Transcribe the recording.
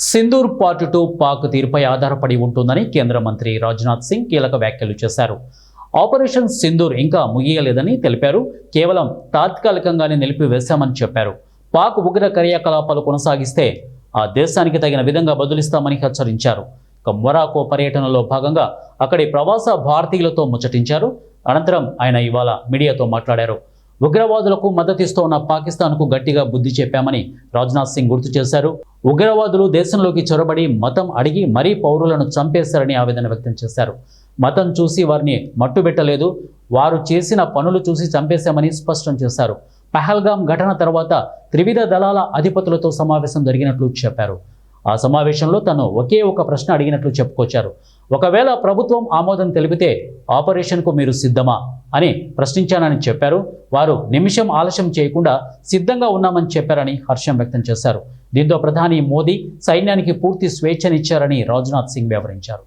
Sindoor part 2 Pak తీరుపై ఆధారపడి ఉంటుందని కేంద్ర మంత్రి రాజ్నాథ్ సింగ్ కీలక వ్యాఖ్యలు చేశారు. ఆపరేషన్ సింధూర్ ఇంకా ముగియలేదని తెలిపారు. కేవలం తాత్కాలికంగానే నిలిపివేశామని చెప్పారు. పాక్ ఉగ్ర కార్యకలాపాలు కొనసాగిస్తే ఆ దేశానికి తగిన విధంగా బదులిస్తామని హెచ్చరించారు. మొరాకో పర్యటనలో భాగంగా అక్కడి ప్రవాస భారతీయులతో ముచ్చటించారు. అనంతరం ఆయన ఇవాళ మీడియాతో మాట్లాడారు. ఉగ్రవాదులకు మద్దతిస్తోన్న పాకిస్తాన్కు గట్టిగా బుద్ధి చెప్పామని రాజ్నాథ్ సింగ్ గుర్తు చేశారు. ఉగ్రవాదులు దేశంలోకి చొరబడి మతం అడిగి మరీ పౌరులను చంపేశారని ఆవేదన వ్యక్తం చేశారు. మతం చూసి వారిని మట్టుబెట్టలేదు, వారు చేసిన పనులు చూసి చంపేశామని స్పష్టం చేశారు. పహల్గాం ఘటన తర్వాత త్రివిధ దళాల అధిపతులతో సమావేశం జరిగినట్లు చెప్పారు. ఆ సమావేశంలో తను ఒకే ఒక ప్రశ్న అడిగినట్లు చెప్పుకొచ్చారు. ఒకవేళ ప్రభుత్వం ఆమోదం తెలిపితే ఆపరేషన్కు మీరు సిద్ధమా అని ప్రశ్నించానని చెప్పారు. వారు నిమిషం ఆలస్యం చేయకుండా సిద్ధంగా ఉన్నామని చెప్పారని హర్షం వ్యక్తం చేశారు. దీంతో ప్రధాని మోదీ సైన్యానికి పూర్తి స్వేచ్ఛనిచ్చారని రాజ్నాథ్ సింగ్ వివరించారు.